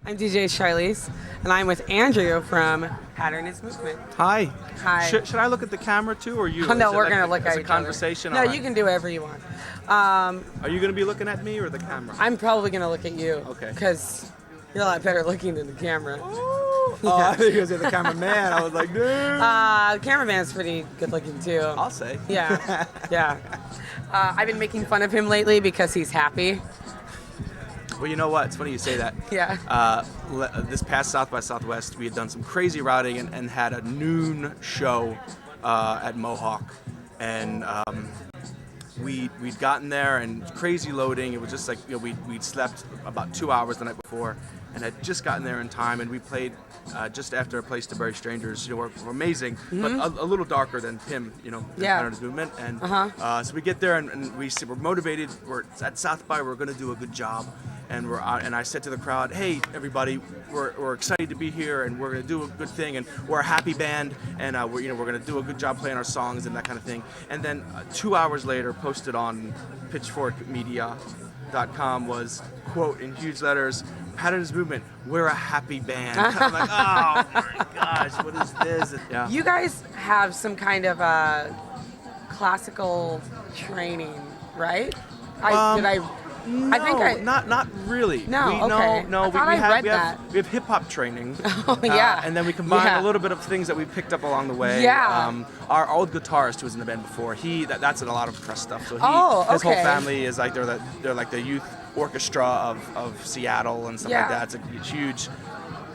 I'm DJ Sharlese, and I'm with Andrew from Pattern is Movement. Hi. Hi. Should I look at the camera too, or you? Oh, no, Is it we're going to look at it's each a conversation. other. No, All you right. can do whatever you want. Are you going to be looking at me or the camera? I'm probably going to look at you. Okay. Because you're a lot better looking than the camera. Oh, I think you was the cameraman. I was like, dude. The cameraman's pretty good looking too. I'll say. Yeah, yeah. I've been making fun of him lately because he's happy. Well, you know what? It's funny you say that. Yeah. This past South by Southwest, we had done some crazy routing and had a noon show at Mohawk, and we'd gotten there and crazy loading. It was just like, you know, we'd slept about 2 hours the night before and had just gotten there in time, and we played just after A Place to Bury Strangers. You know, were amazing, but a little darker than Pim, you know, Pattern is Movement. And so we get there and we're motivated. We're at South by. We're going to do a good job. And I said to the crowd, "Hey, everybody, we're excited to be here, and we're going to do a good thing, and we're a happy band, and we're going to do a good job playing our songs and that kind of thing." And then 2 hours later, posted on pitchforkmedia.com was, quote in huge letters, "Pattern is Movement, we're a happy band." I'm like, oh my gosh, what is this? Yeah. You guys have some kind of classical training, right? No, I think not really. No, okay. I thought I read that. We have hip hop training. Oh, yeah. And then we combine a little bit of things that we picked up along the way. Yeah. Our old guitarist who was in the band before, that's in a lot of press stuff. So his whole family is like they're like the youth orchestra of Seattle and stuff like that. It's a huge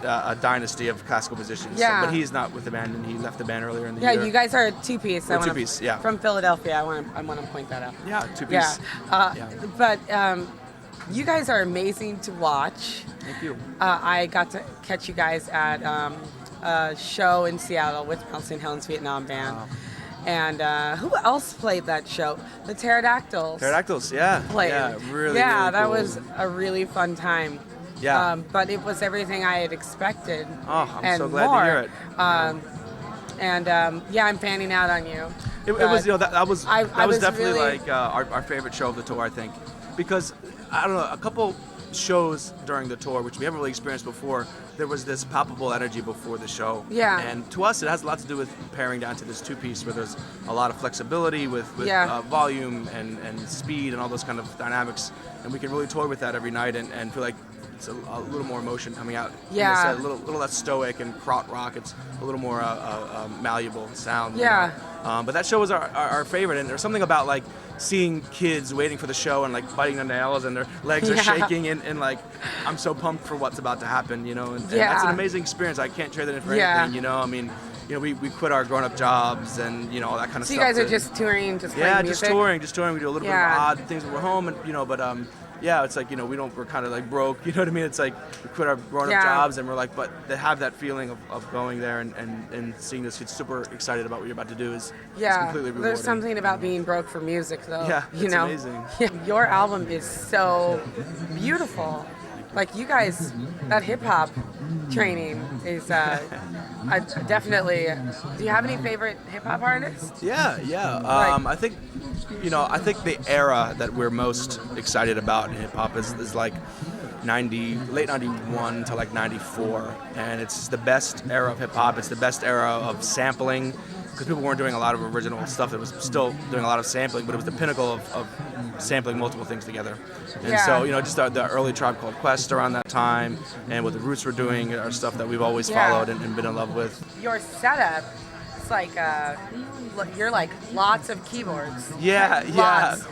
a dynasty of classical musicians. Yeah. So, but he's not with the band, and he left the band earlier in the year. Yeah, you guys are a two-piece. We're two-piece, yeah. From Philadelphia. I want to point that out. Yeah, two-piece. Yeah. But you guys are amazing to watch. Thank you. I got to catch you guys at a show in Seattle with Mount St. Helens Vietnam Band. Wow. And who else played that show? The Pterodactyls. Pterodactyls, yeah. Played. Yeah, really, yeah, really that cool. was a really fun time. Yeah. But it was everything I had expected. Oh, I'm and so glad more. to hear it. I'm fanning out on you. It was, you know, that was definitely really, like our favorite show of the tour, I think, because I don't know, a couple shows during the tour, which we haven't really experienced before, there was this palpable energy before the show. Yeah. And to us, it has a lot to do with paring down to this two-piece where there's a lot of flexibility with volume and speed and all those kind of dynamics, and we can really tour with that every night and feel like it's a little more emotion coming out. Yeah. A little less stoic and krautrock rock. It's a little more malleable sound. Yeah. You know? But that show was our favorite, and there's something about like seeing kids waiting for the show and like biting their nails and their legs are shaking and like I'm so pumped for what's about to happen, you know. And that's an amazing experience. I can't trade that in for anything, you know. I mean, you know, we quit our grown-up jobs and, you know, all that kind of so stuff. So you guys are just touring, just playing music? just touring. We do a little bit of odd things when we're home, and you know, but yeah, it's like, you know, we're kind of like broke, you know what I mean? It's like we quit our grown-up jobs and we're like, but to have that feeling of going there and seeing this kid super excited about what you're about to do is completely rewarding. There's something about being broke for music, though. Yeah, it's amazing. Yeah, your album is so beautiful. Like, you guys, that hip-hop training is definitely... Do you have any favorite hip-hop artists? Yeah. I think the era that we're most excited about in hip-hop is like late 91 to like 94, and it's the best era of hip-hop. It's the best era of sampling, because people weren't doing a lot of original stuff. That was still doing a lot of sampling, but it was the pinnacle of sampling multiple things together. And so, you know, just the early Tribe Called Quest around that time, and what the Roots were doing are stuff that we've always followed and been in love with. Your setup, it's like you're like lots of keyboards. Yeah.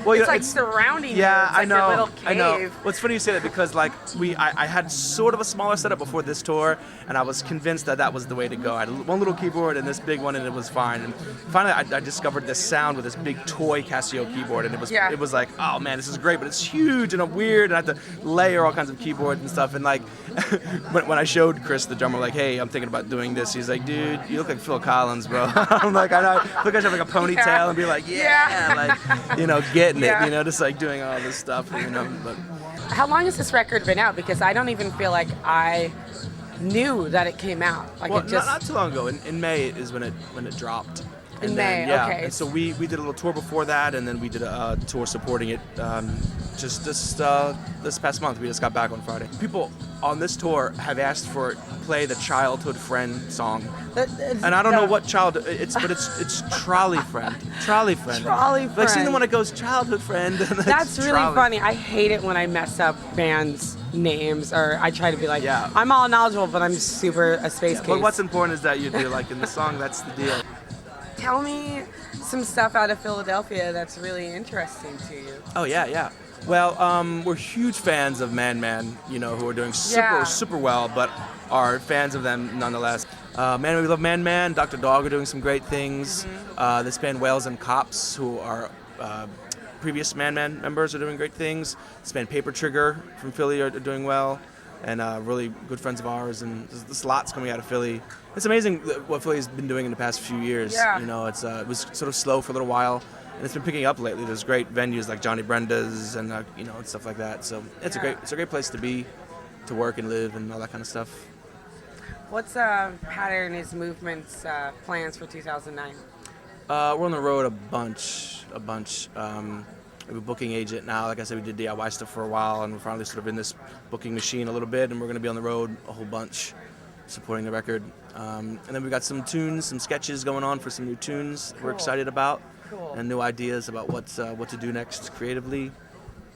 Well, it's like surrounding you. It's like your little cave. I know. Well, it's funny you say that because like I had sort of a smaller setup before this tour, and I was convinced that was the way to go. I had one little keyboard and this big one, and it was fine. And finally, I discovered this sound with this big toy Casio keyboard, and it was like, oh man, this is great, but it's huge and weird, and I have to layer all kinds of keyboards and stuff. And like when I showed Chris, the drummer, like, hey, I'm thinking about doing this, he's like, dude, you look like Phil Collins, bro. I'm like, I know. Look, I should have like a ponytail and be like, like, you know, getting it, you know, just like doing all this stuff, you know. But how long has this record been out? Because I don't even feel like I knew that it came out. Like, well, it just not too long ago. In May is when it dropped. In And May, then, yeah, okay. and so we did a little tour before that, and then we did a tour supporting it just this past month. We just got back on Friday. People on this tour have asked for play the Childhood Friend song, and I don't know what but it's Trolley Friend. Trolley Friend. Trolley Like, sing the Friend. one that goes Childhood Friend. And That's really Trolley. funny. I hate it when I mess up bands' names, or I try to be like, Yeah. I'm all knowledgeable, but I'm super a space case. But what's important is that you do, like, in the song, that's the deal. Tell me some stuff out of Philadelphia that's really interesting to you. Oh, yeah. Well, we're huge fans of Man Man, who are doing Yeah. super well, but are fans of them nonetheless. We love Man Man. Dr. Dog are doing some great things. This band Whales and Cops, who are previous Man Man members, are doing great things. This band Paper Trigger from Philly are doing well, and really good friends of ours. And there's lots coming out of Philly. It's amazing what Philly's been doing in the past few years. Yeah. It was sort of slow for a little while, and it's been picking up lately. There's great venues like Johnny Brenda's and and stuff like that. So it's a great place to be, to work and live and all that kind of stuff. What's Pattern is Movement's plans for 2009? We're on the road a bunch. We have a booking agent now. Like I said, we did DIY stuff for a while, and we're finally sort of in this booking machine a little bit, and we're going to be on the road a whole bunch, supporting the record. And then we got some tunes, some sketches going on for some new tunes we're excited about, and new ideas about what to do next creatively.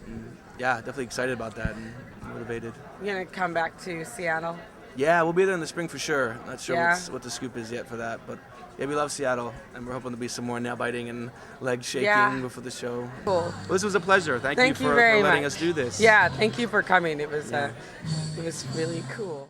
And yeah, definitely excited about that and motivated. You're gonna come back to Seattle? Yeah, we'll be there in the spring for sure. Not sure Yeah. what the scoop is yet for that, but yeah, we love Seattle, and we're hoping to be some more nail biting and leg shaking Yeah. before the show. Cool. Well, this was a pleasure. Thank Thank you you for very letting much. us do this. Yeah, thank you for coming. It was really cool.